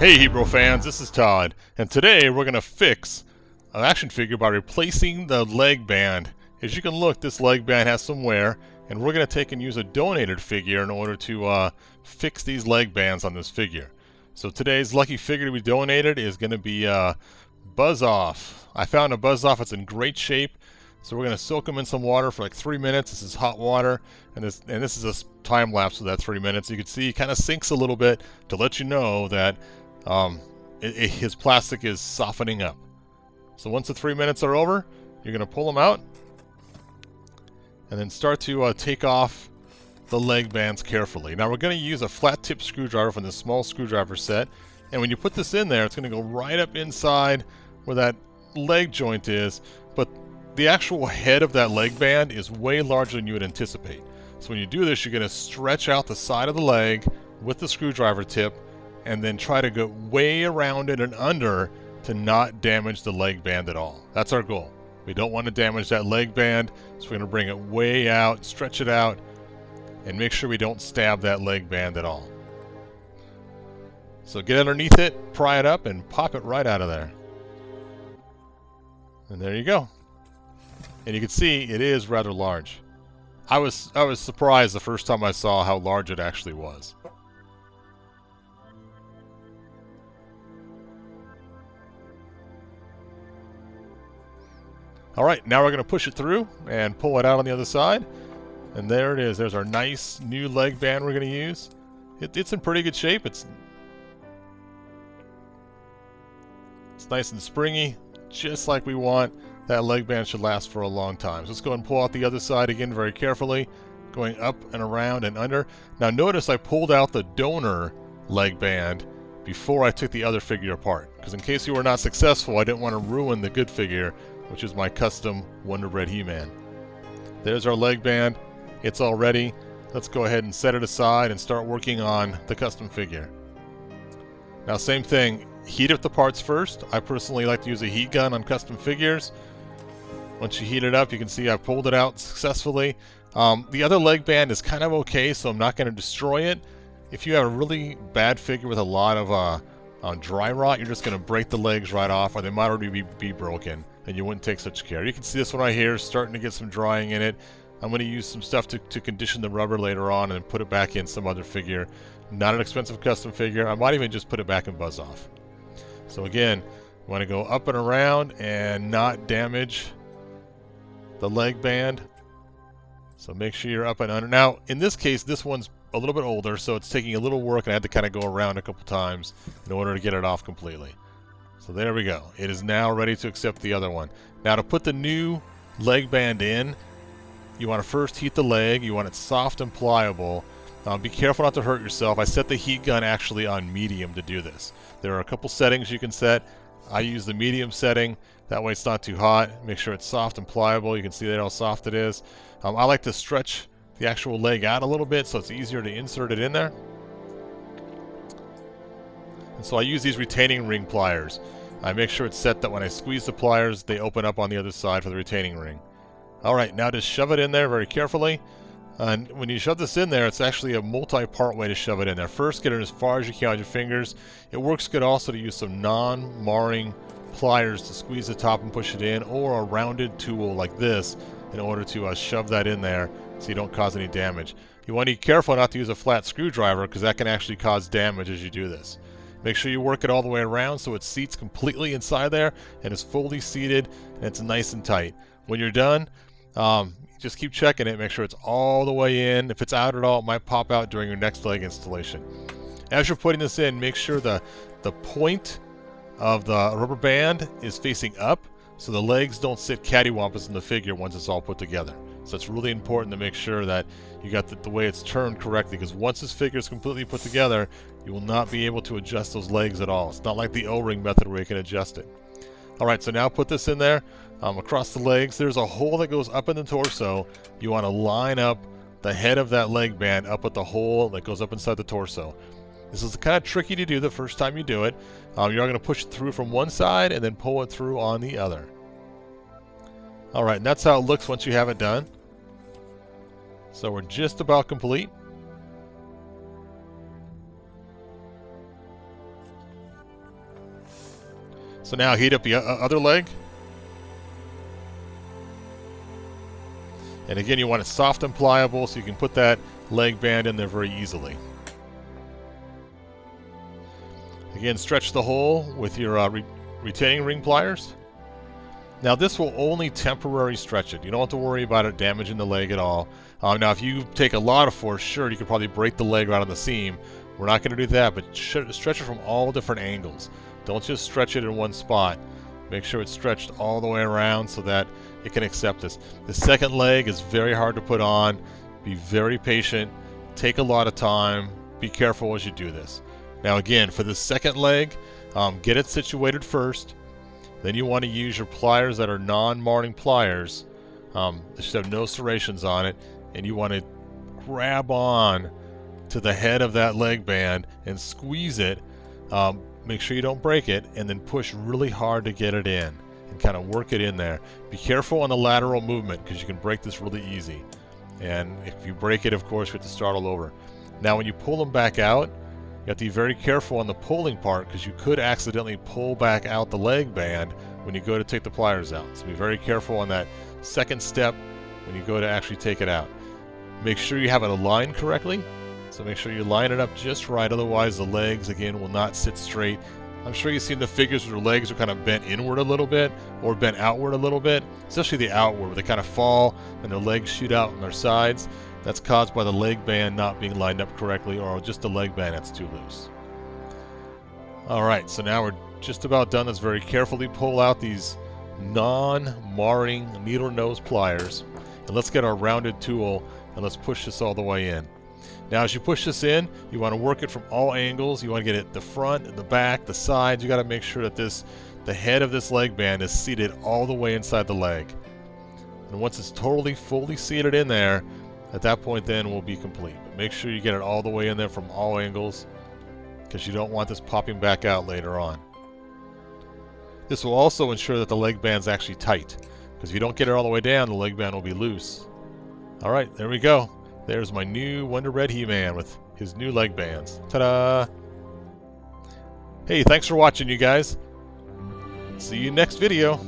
Hey Hebrew fans, this is Todd, and today we're going to fix an action figure by replacing the leg band. As you can look, this leg band has some wear, and we're going to take and use a donated figure in order to fix these leg bands on this figure. So today's lucky figure to be donated is going to be Buzz Off. I found a Buzz Off that's in great shape, so we're going to soak him in some water for like 3 minutes. This is hot water, and this is a time lapse of that 3 minutes. You can see he kind of sinks a little bit to let you know that his plastic is softening up. So once the 3 minutes are over, you're going to pull them out and then start to take off the leg bands carefully. Now we're going to use a flat tip screwdriver from the small screwdriver set, and when you put this in there, it's going to go right up inside where that leg joint is, but the actual head of that leg band is way larger than you would anticipate. So when you do this, you're going to stretch out the side of the leg with the screwdriver tip and then try to go way around it and under to not damage the leg band at all. That's our goal. We don't want to damage that leg band, so we're going to bring it way out, stretch it out, and make sure we don't stab that leg band at all. So get underneath it, pry it up, and pop it right out of there. And there you go. And you can see it is rather large. I was surprised the first time I saw how large it actually was. Alright, now we're going to push it through and pull it out on the other side. And there it is. There's our nice new leg band we're going to use. It's in pretty good shape. It's nice and springy, just like we want. That leg band should last for a long time. So let's go ahead and pull out the other side again very carefully, going up and around and under. Now notice I pulled out the donor leg band before I took the other figure apart, because in case you were not successful, I didn't want to ruin the good figure, which is my custom Wonder Bread He-Man. There's our leg band. It's all ready. Let's go ahead and set it aside and start working on the custom figure. Now same thing, heat up the parts first. I personally like to use a heat gun on custom figures. Once you heat it up, you can see I pulled it out successfully. The other leg band is kind of okay, so I'm not going to destroy it. If you have a really bad figure with a lot of dry rot, you're just going to break the legs right off, or they might already be broken, and you wouldn't take such care. You can see this one right here starting to get some drying in it. I'm going to use some stuff to condition the rubber later on and put it back in some other figure. Not an expensive custom figure. I might even just put it back in Buzz Off. So again, you want to go up and around and not damage the leg band. So make sure you're up and under. Now, in this case, this one's a little bit older, so it's taking a little work, and I had to kind of go around a couple times in order to get it off completely. So there we go. It is now ready to accept the other one. Now to put the new leg band in, you want to first heat the leg. You want it soft and pliable. Be careful not to hurt yourself. I set the heat gun actually on medium to do this. There are a couple settings you can set. I use the medium setting. That way it's not too hot. Make sure it's soft and pliable. You can see there how soft it is. I like to stretch the actual leg out a little bit so it's easier to insert it in there. And so I use these retaining ring pliers. I make sure it's set that when I squeeze the pliers, they open up on the other side for the retaining ring. Alright, now just shove it in there very carefully. And when you shove this in there, it's actually a multi-part way to shove it in there. First, get it as far as you can with your fingers. It works good also to use some non-marring pliers to squeeze the top and push it in, or a rounded tool like this in order to shove that in there so you don't cause any damage. You want to be careful not to use a flat screwdriver, because that can actually cause damage as you do this. Make sure you work it all the way around so it seats completely inside there and is fully seated and it's nice and tight. When you're done, just keep checking it, make sure it's all the way in. If it's out at all, it might pop out during your next leg installation. As you're putting this in, make sure the point of the rubber band is facing up so the legs don't sit cattywampus in the figure once it's all put together. So it's really important to make sure that you got the way it's turned correctly, because once this figure is completely put together, you will not be able to adjust those legs at all. It's not like the O-ring method where you can adjust it. Alright, so now put this in there. Across the legs, there's a hole that goes up in the torso. You want to line up the head of that leg band up with the hole that goes up inside the torso. This is kind of tricky to do the first time you do it. You're going to push it through from one side and then pull it through on the other. Alright, and that's how it looks once you have it done. So we're just about complete. So now heat up the other leg. And again, you want it soft and pliable so you can put that leg band in there very easily. Again, stretch the hole with your retaining ring pliers. Now this will only temporarily stretch it. You don't have to worry about it damaging the leg at all. Now if you take a lot of force, sure, you could probably break the leg right on the seam. We're not going to do that, but stretch it from all different angles. Don't just stretch it in one spot. Make sure it's stretched all the way around so that it can accept this. The second leg is very hard to put on. Be very patient. Take a lot of time. Be careful as you do this. Now again, for the second leg, get it situated first. Then you want to use your pliers that are non-marring pliers. They should have no serrations on it. And you want to grab on to the head of that leg band and squeeze it. Make sure you don't break it, and then push really hard to get it in and kind of work it in there. Be careful on the lateral movement because you can break this really easy. And if you break it, of course, you have to start all over. Now when you pull them back out, you have to be very careful on the pulling part because you could accidentally pull back out the leg band when you go to take the pliers out. So be very careful on that second step when you go to actually take it out. Make sure you have it aligned correctly. So make sure you line it up just right, otherwise the legs, again, will not sit straight. I'm sure you've seen the figures where their legs are kind of bent inward a little bit or bent outward a little bit, especially the outward where they kind of fall and their legs shoot out on their sides. That's caused by the leg band not being lined up correctly or just the leg band that's too loose. Alright, so now we're just about done. Let's very carefully pull out these non-marring needle nose pliers. And let's get our rounded tool and let's push this all the way in. Now as you push this in, you want to work it from all angles. You want to get it the front, the back, the sides. You got to make sure that the head of this leg band is seated all the way inside the leg. And once it's totally, fully seated in there, at that point then we'll be complete. But make sure you get it all the way in there from all angles because you don't want this popping back out later on. This will also ensure that the leg band's actually tight because if you don't get it all the way down, the leg band will be loose. Alright, there we go. There's my new Wonder Bread He-Man with his new leg bands. Ta-da! Hey, thanks for watching, you guys. See you next video.